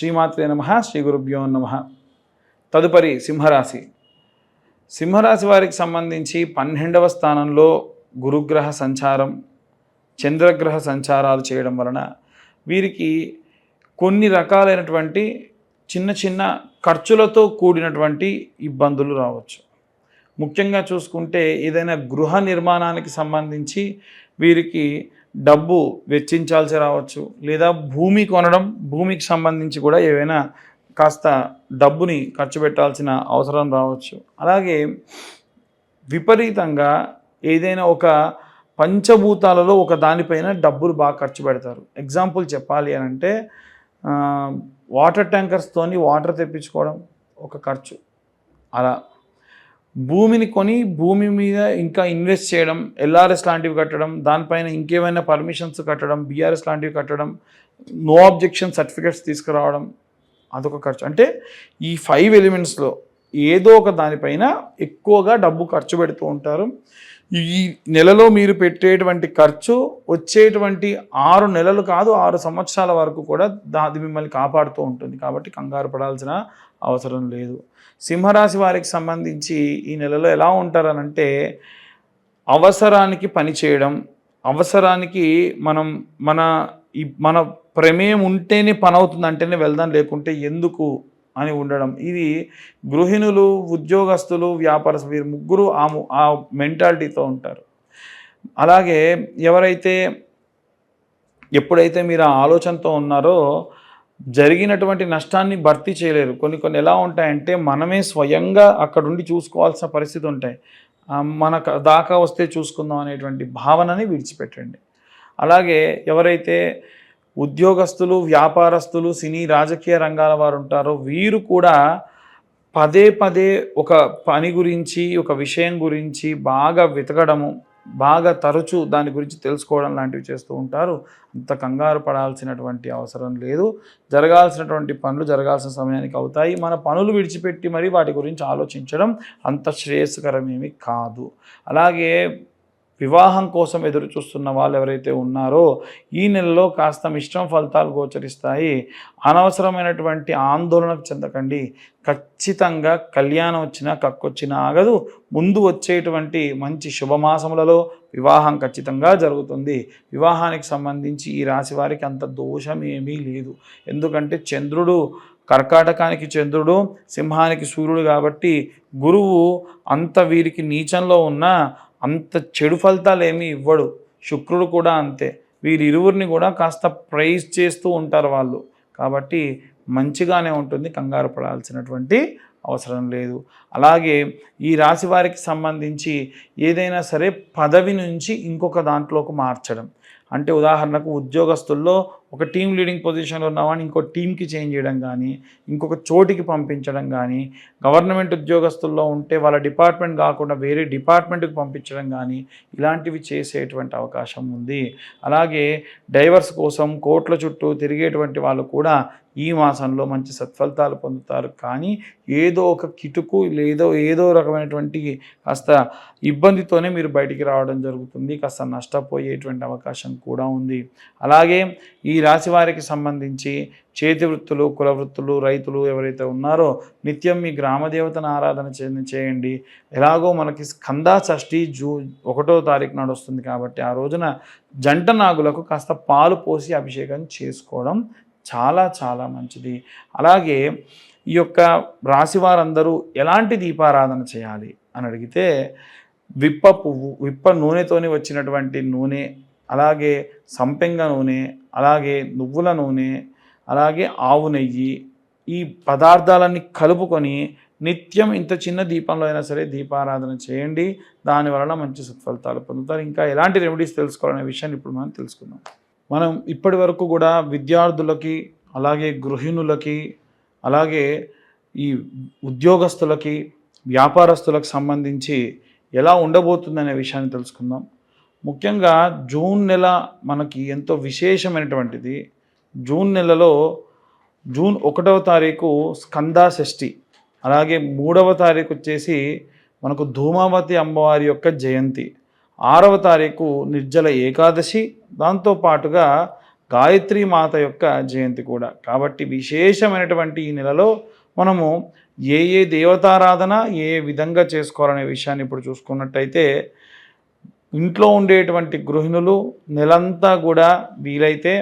శ్రీమాత్రే నమః, శ్రీ గురుభ్యో నమః. తదుపరి సింహరాశి. సింహరాశి వారికి సంబంధించి 12వ స్థానంలో గురుగ్రహ సంచారం, చంద్రగ్రహ సంచారాలు చేయడం వలన వీరికి కొన్ని రకాలైనటువంటి చిన్న చిన్న ఖర్చులతో కూడినటువంటి ఇబ్బందులు రావచ్చు. ముఖ్యంగా చూసుకుంటే ఏదైనా గృహ నిర్మాణానికి సంబంధించి వీరికి డబ్బు వెచ్చించాల్సి రావచ్చు, లేదా భూమి కొనడం, భూమికి సంబంధించి కూడా ఏవైనా కాస్త డబ్బుని ఖర్చు పెట్టాల్సిన అవసరం రావచ్చు. అలాగే విపరీతంగా ఏదైనా ఒక పంచభూతాలలో ఒక దానిపైన డబ్బులు బాగా ఖర్చు పెడతారు. ఎగ్జాంపుల్ చెప్పాలి అని అంటే వాటర్ ట్యాంకర్స్తోని వాటర్ తెప్పించుకోవడం ఒక ఖర్చు. అలా భూమిని కొని భూమి మీద ఇంకా ఇన్వెస్ట్ చేయడం, ఎల్ఆర్ఎస్ లాంటివి కట్టడం, దానిపైన ఇంకేమైనా పర్మిషన్స్ కట్టడం, బీఆర్ఎస్ లాంటివి కట్టడం, నో అబ్జెక్షన్ సర్టిఫికెట్స్ తీసుకురావడం, అదొక ఖర్చు. అంటే ఈ 5 ఎలిమెంట్స్లో ఏదో ఒక దానిపైన ఎక్కువగా డబ్బు ఖర్చు పెడుతూ ఉంటారు. ఈ నెలలో మీరు పెట్టేటువంటి ఖర్చు వచ్చేటువంటి 6 నెలలు కాదు, 6 సంవత్సరాల వరకు కూడా అది మిమ్మల్ని కాపాడుతూ ఉంటుంది. కాబట్టి కంగారు పడాల్సిన అవసరం లేదు. సింహరాశి వారికి సంబంధించి ఈ నెలలో ఎలా ఉంటారనంటే అవసరానికి పని చేయడం, అవసరానికి మన ప్రమేయం ఉంటేనే పని అవుతుంది అంటేనే వెళ్దాం, లేకుంటే ఎందుకు అని ఉండడం. ఇది గృహిణులు, ఉద్యోగస్తులు, వ్యాపారస్తులు వీరు ముగ్గురు ఆ మెంటాలిటీతో ఉంటారు. అలాగే ఎప్పుడైతే మీరు ఆ ఆలోచనతో ఉన్నారో జరిగినటువంటి నష్టాన్ని భర్తీ చేయలేరు. కొన్ని ఎలా ఉంటాయంటే మనమే స్వయంగా అక్కడుండి చూసుకోవాల్సిన పరిస్థితి ఉంటాయి. మనకు దాకా వస్తే చూసుకుందాం అనేటువంటి భావనని విడిచిపెట్టండి. అలాగే ఎవరైతే ఉద్యోగస్తులు, వ్యాపారస్తులు, సినీ రాజకీయ రంగాల వారు ఉంటారో వీరు కూడా పదే ఒక పని గురించి, ఒక విషయం గురించి బాగా వెతకడము, బాగా తరచూ దాని గురించి తెలుసుకోవడం లాంటివి చేస్తూ ఉంటారు. అంత కంగారు పడాల్సినటువంటి అవసరం లేదు. జరగాల్సినటువంటి పనులు జరగాల్సిన సమయానికి అవుతాయి. మన పనులు విడిచిపెట్టి మరి వాటి గురించి ఆలోచించడం అంత శ్రేయస్కరమేమి కాదు. అలాగే వివాహం కోసం ఎదురు చూస్తున్న వాళ్ళు ఎవరైతే ఉన్నారో ఈ నెలలో కాస్త మిశ్రమ ఫలితాలు గోచరిస్తాయి. అనవసరమైనటువంటి ఆందోళనకు చెందకండి. ఖచ్చితంగా కళ్యాణం వచ్చినా కక్కొచ్చినా ఆగదు. ముందు వచ్చేటువంటి మంచి శుభమాసములలో వివాహం ఖచ్చితంగా జరుగుతుంది. వివాహానికి సంబంధించి ఈ రాశి వారికి అంత దోషం ఏమీ లేదు. ఎందుకంటే చంద్రుడు కర్కాటకానికి చంద్రుడు, సింహానికి సూర్యుడు కాబట్టి గురువు అంత వీరికి నీచంలో ఉన్న అంత చెడు ఫలితాలు ఏమీ ఇవ్వడు. శుక్రుడు కూడా అంతే. వీరిరువురిని కూడా కాస్త ప్రైజ్ చేస్తూ ఉంటారు వాళ్ళు. కాబట్టి మంచిగానే ఉంటుంది, కంగారు పడాల్సినటువంటి అవసరం లేదు. అలాగే ఈ రాశి వారికి సంబంధించి ఏదైనా సరే పదవి నుంచి ఇంకొక దాంట్లోకి మార్చడం, అంటే ఉదాహరణకు ఉద్యోగస్తుల్లో ఒక టీమ్ లీడింగ్ పొజిషన్లో ఉన్నవాడిని ఇంకో టీంకి చేంజ్ చేయడం కానీ, ఇంకొక చోటికి పంపించడం కానీ, గవర్నమెంట్ ఉద్యోగస్తుల్లో ఉంటే వాళ్ళ డిపార్ట్మెంట్ కాకుండా వేరే డిపార్ట్మెంట్కి పంపించడం కానీ ఇలాంటివి చేసేటువంటి అవకాశం ఉంది. అలాగే డైవర్స్ కోసం కోర్టుల చుట్టూ తిరిగేటువంటి వాళ్ళు కూడా ఈ మాసంలో మంచి సత్ఫలితాలు పొందుతారు. కానీ ఏదో ఒక కిటుకు ఏదో రకమైనటువంటి కాస్త ఇబ్బందితోనే మీరు బయటికి రావడం జరుగుతుంది. కాస్త నష్టపోయేటువంటి అవకాశం కూడా ఉంది. అలాగే ఈ రాశి వారికి సంబంధించి చేతి వృత్తులు, కుల వృత్తులు, రైతులు ఎవరైతే ఉన్నారో నిత్యం మీ గ్రామదేవతను ఆరాధన చేయండి. ఎలాగో మనకి స్కందా షష్ఠి జూన్ 1వ తారీఖు నాడు వస్తుంది కాబట్టి ఆ రోజున జంట నాగులకు కాస్త పాలు పోసి అభిషేకం చేసుకోవడం చాలా చాలా మంచిది. అలాగే ఈ యొక్క రాశి వారందరూ ఎలాంటి దీపారాధన చేయాలి అని అడిగితే విప్ప పువ్వు, విప్ప నూనెతోని వచ్చినటువంటి నూనె, అలాగే సంపెంగ నూనె, అలాగే నువ్వుల నూనె, అలాగే ఆవు నెయ్యి, ఈ పదార్థాలన్నీ కలుపుకొని నిత్యం ఇంత చిన్న దీపంలో అయినా సరే దీపారాధన చేయండి. దానివలన మంచి సత్ఫలితాలు పొందుతారు. ఇంకా ఎలాంటి రెమెడీస్ తెలుసుకోవాలనే విషయాన్ని ఇప్పుడు మనం తెలుసుకుందాం. మనం ఇప్పటి వరకు కూడా విద్యార్థులకి, అలాగే గృహిణులకి, అలాగే ఈ ఉద్యోగస్తులకి, వ్యాపారస్తులకు సంబంధించి ఎలా ఉండబోతుందనే విషయాన్ని తెలుసుకుందాం. ముఖ్యంగా జూన్ నెల మనకి ఎంతో విశేషమైనటువంటిది. జూన్ నెలలో జూన్ 1వ తారీఖు స్కందా షష్ఠి, అలాగే 3వ తారీఖు వచ్చేసి మనకు ధూమావతి అమ్మవారి యొక్క జయంతి, 6వ తారీఖు నిర్జల ఏకాదశి, దాంతోపాటుగా గాయత్రి మాత యొక్క జయంతి కూడా. కాబట్టి విశేషమైనటువంటి ఈ నెలలో మనము ఏ దేవతారాధన ఏ విధంగా చేసుకోవాలనే విషయాన్ని ఇప్పుడు చూసుకున్నట్టయితే, ఇంట్లో ఉండేటువంటి గృహిణులు నెలంతా కూడా వీలైతే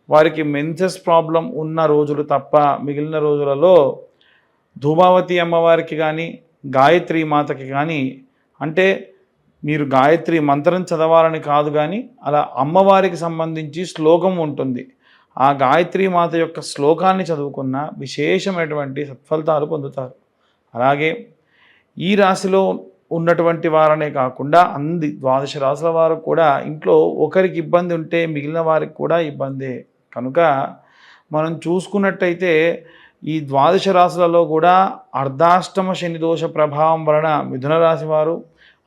వారికి మెన్సెస్ ప్రాబ్లం ఉన్న రోజులు తప్ప మిగిలిన రోజులలో ధూమావతి అమ్మవారికి కానీ గాయత్రి మాతకి కానీ, అంటే మీరు గాయత్రి మంత్రం చదవాలని కాదు కానీ అలా అమ్మవారికి సంబంధించి శ్లోకం ఉంటుంది, ఆ గాయత్రి మాత యొక్క శ్లోకాన్ని చదువుకున్న విశేషమైనటువంటి సత్ఫలితాలు పొందుతారు. అలాగే ఈ రాశిలో ఉన్నటువంటి వారనే కాకుండా ద్వాదశ రాశుల వారు కూడా ఇంట్లో ఒకరికి ఇబ్బంది ఉంటే మిగిలిన వారికి కూడా ఇబ్బందే. కనుక మనం చూసుకున్నట్టయితే ఈ ద్వాదశ రాశులలో కూడా అర్ధాష్టమ శనిదోష ప్రభావం వలన మిథున రాశి వారు,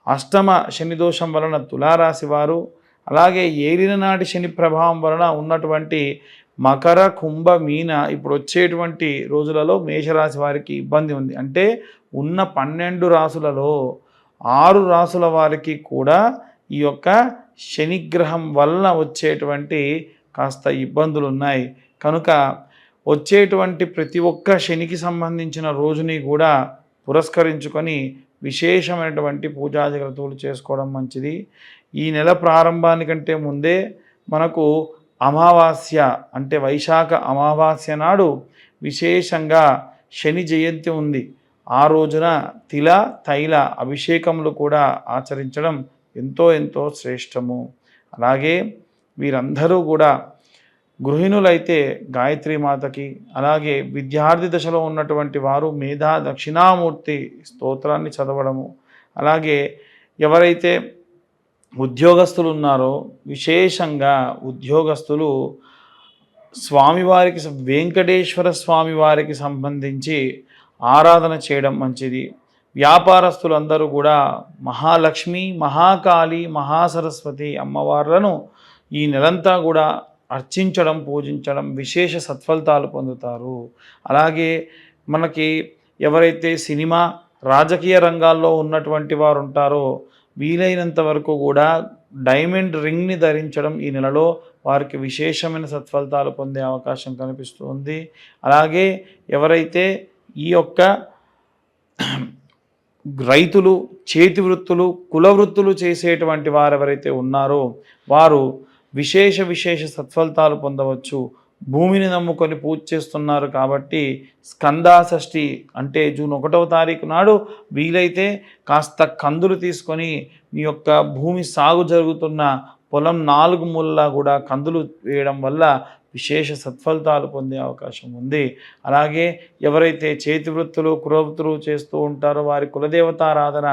అష్టమ శనిదోషం వలన తులారాశి వారు, అలాగే ఏలిన నాటి శని ప్రభావం వలన ఉన్నటువంటి మకర కుంభ మీన ఇప్పుడు వచ్చేటువంటి రోజులలో మేషరాశి వారికి ఇబ్బంది ఉంది. అంటే ఉన్న 12 రాశులలో 6 రాశుల వారికి కూడా ఈ యొక్క శనిగ్రహం వలన వచ్చేటువంటి కాస్త ఇబ్బందులు ఉన్నాయి. కనుక వచ్చేటువంటి ప్రతి ఒక్క శనికి సంబంధించిన రోజుని కూడా పురస్కరించుకొని విశేషమైనటువంటి పూజా జాగ్రత్తలు చేసుకోవడం మంచిది. ఈ నెల ప్రారంభానికంటే ముందే మనకు అమావాస్య అంటే వైశాఖ అమావాస్య నాడు విశేషంగా శని జయంతి ఉంది. ఆ రోజున తిల తైల అభిషేకములు కూడా ఆచరించడం ఎంతో ఎంతో శ్రేష్టము. అలాగే వీరందరూ కూడా గృహిణులైతే గాయత్రి మాతకి, అలాగే విద్యార్థి దశలో ఉన్నటువంటి వారు మేధా దక్షిణామూర్తి స్తోత్రాన్ని చదవడము, అలాగే ఎవరైతే ఉద్యోగస్తులు ఉన్నారో విశేషంగా ఉద్యోగస్తులు స్వామివారికి వెంకటేశ్వర స్వామి వారికి సంబంధించి ఆరాధన చేయడం మంచిది. వ్యాపారస్తులందరూ కూడా మహాలక్ష్మి, మహాకాళి, మహాసరస్వతి అమ్మవార్లను ఈ నెలంతా కూడా అర్చించడం, పూజించడం విశేష సత్ఫలితాలు పొందుతారు. అలాగే మనకి ఎవరైతే సినిమా రాజకీయ రంగాల్లో ఉన్నటువంటి వారు ఉంటారో వీలైనంత వరకు కూడా డైమండ్ రింగ్ని ధరించడం ఈ నెలలో వారికి విశేషమైన సత్ఫలితాలు పొందే అవకాశం కనిపిస్తుంది. అలాగే ఎవరైతే ఈ యొక్క రైతులు, చేతి వృత్తులు, కుల వృత్తులు చేసేటువంటి వారు ఎవరైతే ఉన్నారో వారు విశేష సత్ఫలితాలు పొందవచ్చు. భూమిని నమ్ముకొని పూజ చేస్తున్నారు కాబట్టి స్కందాషష్ఠి అంటే జూన్ 1వ తారీఖు నాడు వీలైతే కాస్త కందులు తీసుకొని మీ యొక్క భూమి సాగు జరుగుతున్న పొలం 4 మూలలా కూడా కందులు వేయడం వల్ల విశేష సత్ఫలితాలు పొందే అవకాశం ఉంది. అలాగే ఎవరైతే చేతి వృత్తులు, కులవృత్తులు చేస్తూ ఉంటారో వారి కులదేవతారాధన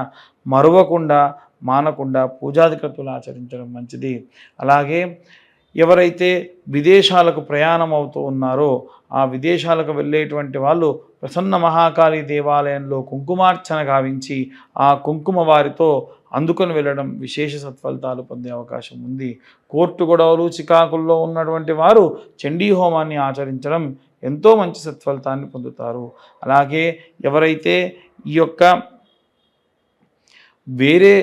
మరువకుండా మానకుండా పూజాధికతులు ఆచరించడం మంచిది. అలాగే ఎవరైతే విదేశాలకు ప్రయాణం అవుతూ ఉన్నారో ఆ విదేశాలకు వెళ్ళేటువంటి వాళ్ళు ప్రసన్న మహాకాళి దేవాలయంలో కుంకుమార్చన గావించి ఆ కుంకుమ వారితో అందుకొని వెళ్ళడం విశేష సత్ఫలితాలు పొందే అవకాశం ఉంది. కోర్టు గొడవలు, చికాకుల్లో ఉన్నటువంటి వారు చండీ హోమాన్ని ఆచరించడం ఎంతో మంచి సత్ఫలితాన్ని పొందుతారు. అలాగే ఎవరైతే ఈ యొక్క వేరే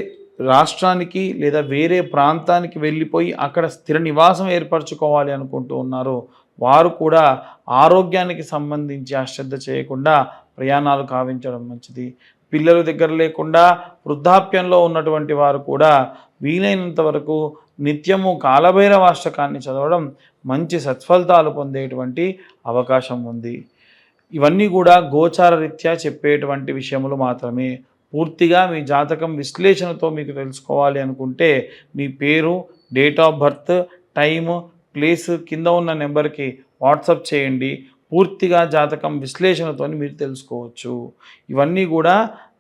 రాష్ట్రానికి లేదా వేరే ప్రాంతానికి వెళ్ళిపోయి అక్కడ స్థిర నివాసం ఏర్పరచుకోవాలి అనుకుంటూ ఉన్నారో వారు కూడా ఆరోగ్యానికి సంబంధించి అశ్రద్ధ చేయకుండా ప్రయాణాలు కావించడం మంచిది. పిల్లలు దగ్గర లేకుండా వృద్ధాప్యంలో ఉన్నటువంటి వారు కూడా వీలైనంత వరకు నిత్యము కాలభైరవాష్టకాన్ని చదవడం మంచి సత్ఫలితాలు పొందేటువంటి అవకాశం ఉంది. ఇవన్నీ కూడా గోచార రీత్యా చెప్పేటువంటి విషయములు మాత్రమే. పూర్తిగా మీ జాతకం విశ్లేషణతో మీకు తెలుసుకోవాలి అనుకుంటే మీ పేరు, date of birth, time, place కింద ఉన్న నెంబర్కి వాట్సాప్ చేయండి. పూర్తిగా జాతకం విశ్లేషణతో మీరు తెలుసుకోవచ్చు. ఇవన్నీ కూడా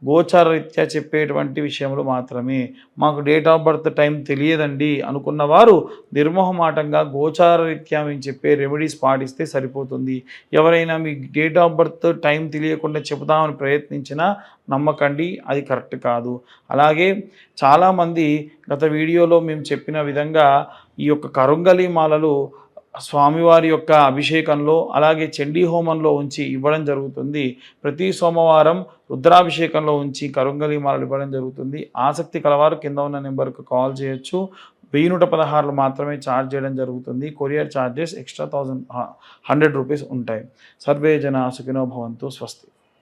గోచార రీత్యా చెప్పేటువంటి విషయములు మాత్రమే. మాకు డేట్ ఆఫ్ బర్త్ టైం తెలియదండి అనుకున్న వారు నిర్మోహమాటంగా గోచార రీత్యా మేము చెప్పే రెమెడీస్ పాటిస్తే సరిపోతుంది. ఎవరైనా మీ డేట్ ఆఫ్ బర్త్ టైం తెలియకుండా చెబుతామని ప్రయత్నించినా నమ్మకండి, అది కరెక్ట్ కాదు. అలాగే చాలామంది గత వీడియోలో మేము చెప్పిన విధంగా ఈ యొక్క కరుంగలి మాలలు స్వామివారి యొక్క అభిషేకంలో అలాగే చండీ హోమంలో ఉంచి ఇవ్వడం జరుగుతుంది. ప్రతి సోమవారం రుద్రాభిషేకంలో ఉంచి కరుంగలి మాలలు ఇవ్వడం జరుగుతుంది. ఆసక్తి కలవారు కింద ఉన్న నెంబర్కు కాల్ చేయొచ్చు. 1116 మాత్రమే ఛార్జ్ చేయడం జరుగుతుంది. కొరియర్ ఛార్జెస్ ఎక్స్ట్రా 100 రూపీస్ ఉంటాయి. సర్వే జన సుఖినో భవంతు. స్వస్తి.